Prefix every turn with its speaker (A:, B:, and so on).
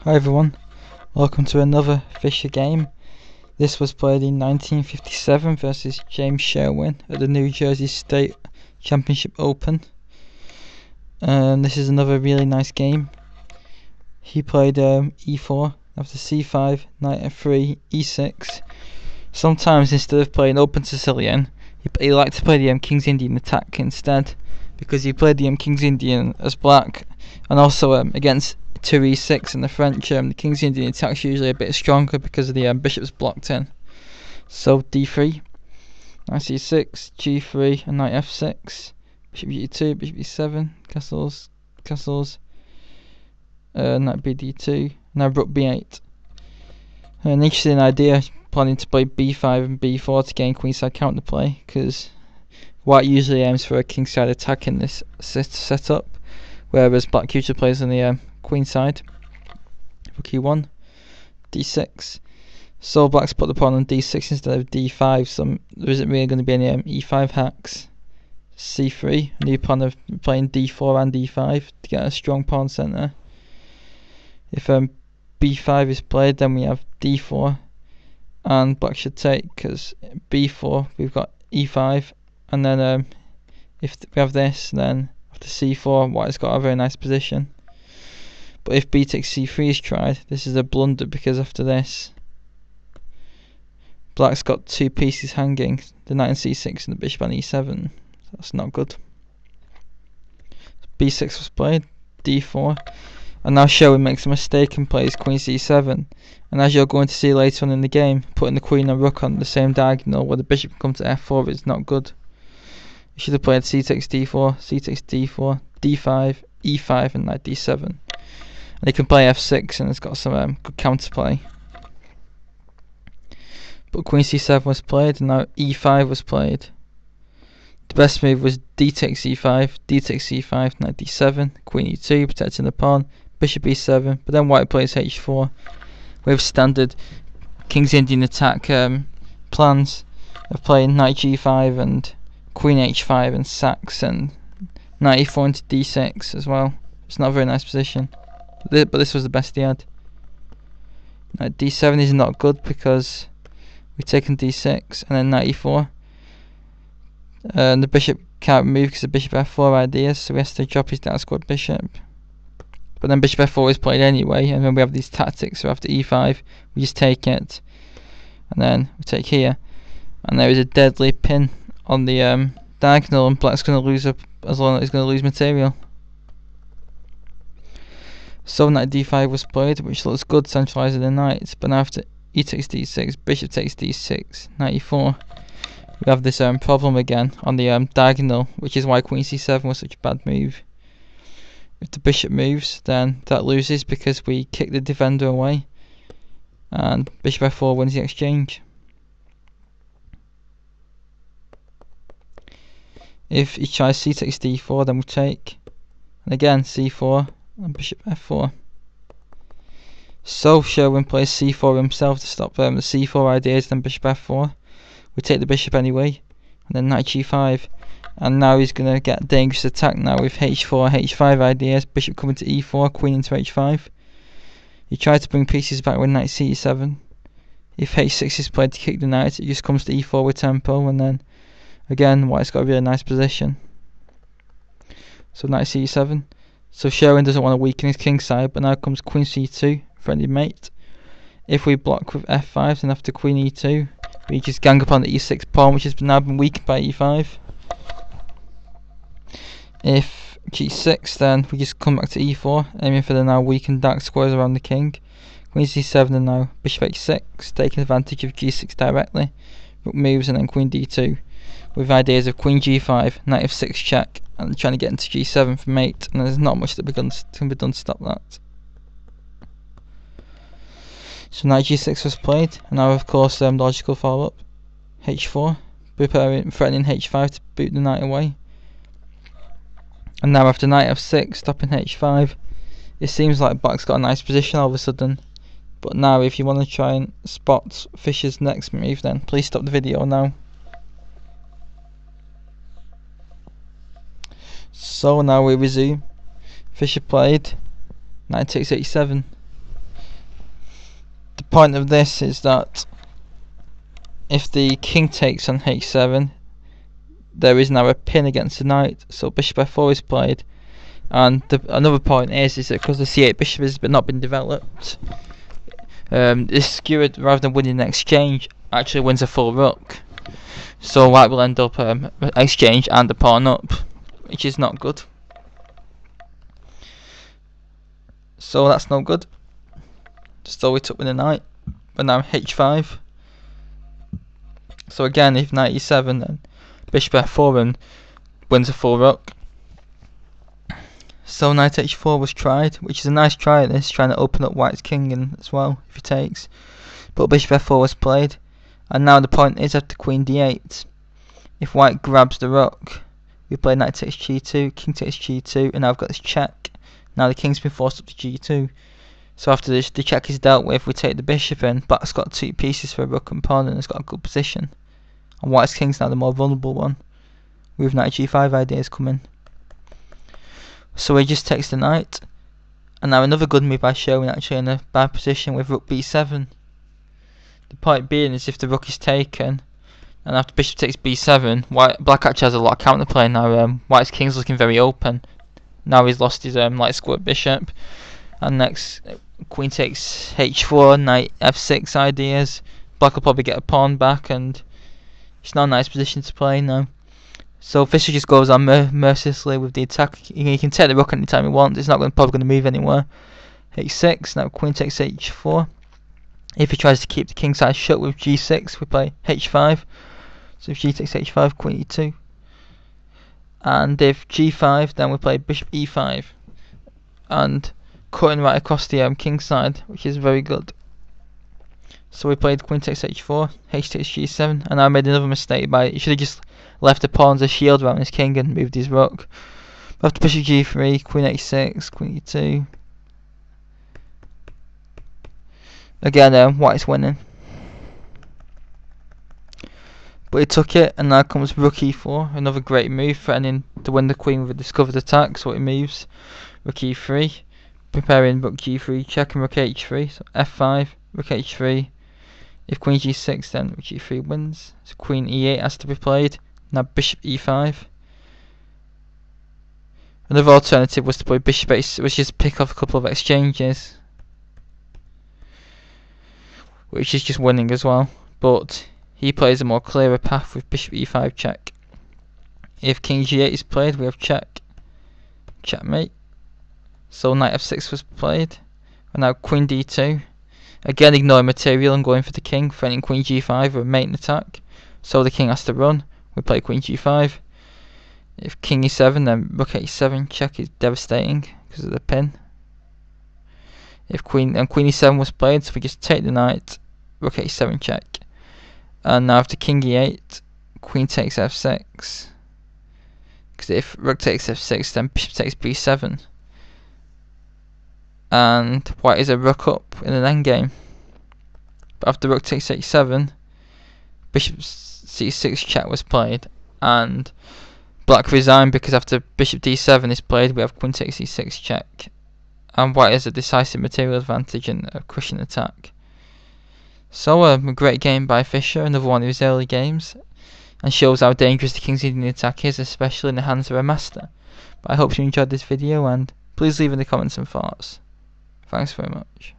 A: Hi everyone, welcome to another Fischer game. This was played in 1957 versus James Sherwin at the New Jersey State Championship Open. This is another really nice game. He played e4 after c5, knight f3, e6. Sometimes instead of playing open Sicilian, he liked to play the King's Indian attack instead, because he played the King's Indian as black, and also against 2e6 in the French, the King's Indian attack's usually a bit stronger because of the bishop's blocked in. So d3, knight c6, g3, and knight f6, bishop g2, bishop e7, castles, knight bd2, now rook b8. An interesting idea, planning to play b5 and b4 to gain queenside counterplay, because white usually aims for a kingside attack in this setup, whereas black usually plays on the queenside. Rook e1, d6. So black's put the pawn on d6 instead of d5, so there isn't really going to be any e5 hacks. c3, a new plan of playing d4 and e5 to get a strong pawn centre. If b5 is played, then we have d4, and black should take, because b4 we've got e5, and then if we have this, then after c4 white's got a very nice position. But if b takes c3 is tried, this is a blunder, because after this black's got two pieces hanging, the knight on c6 and the bishop on e7. That's not good. b6 was played, d4, and now Sherwin makes a mistake and plays queen c7, and as you're going to see later on in the game, putting the queen and rook on the same diagonal where the bishop can come to f4 is not good. You should have played c takes d4, c takes d4, d5, e5 and knight d7. And he can play f6 and it's got some good counterplay. But queen c7 was played, and now e5 was played. The best move was d takes e5, d takes e5, knight d7, queen e2, protecting the pawn, bishop e7, but then white plays h4 with standard King's Indian attack plans of playing knight g5 and queen h5 and sacks, and knight e4 into d6 as well. It's not a very nice position, but this was the best he had. Knight d7 is not good because we've taken d6 and then knight e4. And the bishop can't move because the bishop f4 ideas, so he has to drop his down squad bishop. But then bishop f4 is played anyway, and then we have these tactics, so after e5 we just take it, and then we take here, and there is a deadly pin on the diagonal, and black's going to lose as long as he's going to lose material. So knight d5 was played, which looks good centralising the knight, but now after e takes d6, bishop takes d6, knight e4, we have this problem again on the diagonal, which is why queen c7 was such a bad move. If the bishop moves, then that loses because we kick the defender away, and bishop f4 wins the exchange. If he tries c takes d4, then we take, and again c4 and bishop f4. So Sherwin plays c4 himself to stop the c4 ideas, then bishop f4. We take the bishop anyway, and then knight g5, and now he's going to get dangerous attack now with h4, h5 ideas, bishop coming to e4, queen into h5. He tried to bring pieces back with knight c7. If h6 is played to kick the knight, it just comes to e4 with tempo, and then again white's got a really nice position. So knight c7. So Sherwin doesn't want to weaken his king side, but now comes queen c2, friendly mate. If we block with f5, then after queen e2, we just gang up on the e6 pawn, which has now been weakened by e5. If g6, then we just come back to e4, aiming for the now weakened dark squares around the king. Queen c7, and now bishop h6, taking advantage of g6 directly. Rook moves, and then queen d2, with ideas of queen g5, knight f6 check, and trying to get into g7 for mate, and there's not much that can be done to stop that. So knight g6 was played, and now of course logical follow-up, h4, threatening h5 to boot the knight away. And now after knight f6, stopping h5, it seems like black's got a nice position all of a sudden. But now if you want to try and spot Fischer's next move, then please stop the video now. So now we resume. Fischer played knight takes h7. point of this is that if the king takes on h7, there is now a pin against the knight, so bishop f4 is played. And another point is that because the c8 bishop has not been developed, this skewer, rather than winning an exchange, actually wins a full rook. So white will end up exchange and a pawn up, which is not good. So that's no good. So we took with the knight, but now h5. So again, if knight e7, then bishop f4 and wins a full rook. So knight h4 was tried, which is a nice try. This trying to open up white's king in as well if he takes. But bishop f4 was played, and now the point is after queen d8. If white grabs the rook, we play knight takes g2, king takes g2, and now I've got this check. Now the king's been forced up to g2. So after this, the check is dealt with, we take the bishop in. Black's got 2 pieces for a rook and pawn and has got a good position. And white's king's now the more vulnerable one, with knight g5 ideas coming. So he just takes the knight. And now another good move by Sherwin, actually in a bad position with rook b7. The point being is if the rook is taken, and after bishop takes b7, black actually has a lot of counterplay now. White's king's looking very open. Now he's lost his light square bishop. And next, queen takes h4, knight f6 ideas. Black will probably get a pawn back, and it's not a nice position to play now. So Fischer just goes on mercilessly with the attack. He can take the rook anytime he wants. It's not probably going to move anywhere. h6, now queen takes h4. If he tries to keep the king side shut with g6, we play h5. So if g takes h5, queen e2. And if g5, then we play bishop e5. And cutting right across the king side, which is very good. So we played queen takes h4, h takes g7, and I made another mistake by he should have just left the pawn as a shield around his king and moved his rook. After bishop g3, queen h6, queen e2. Again, white's winning. But he took it, and now comes rook e4, another great move, threatening to win the queen with a discovered attack, so it moves. Rook e3, preparing rook g3, checking rook h3, so f5, rook h3. If queen g6, then rook g3 wins. So queen e8 has to be played. Now bishop e5. Another alternative was to play bishop h6, which is pick off a couple of exchanges, which is just winning as well. But he plays a more clearer path with bishop e5 check. If king g8 is played, we have check, checkmate. So knight f6 was played, and now queen d2. Again, ignoring material and going for the king, threatening queen g5 with a mating attack. So the king has to run. We play queen g5. If king e7, then rook h7 check is devastating because of the pin. If queen e7 was played, so we just take the knight, rook h7 check. And now after king e8, queen takes f6. Because if rook takes f6, then bishop takes b7. And white is a rook up in an endgame. But after rook takes h7, bishop c6 check was played, and black resigned because after bishop d7 is played, we have queen takes e6 check, and white has a decisive material advantage and a crushing attack. So a great game by Fischer, another one of his early games, and shows how dangerous the king's Indian attack is, especially in the hands of a master. But I hope you enjoyed this video, and please leave in the comments some thoughts. Thanks very much.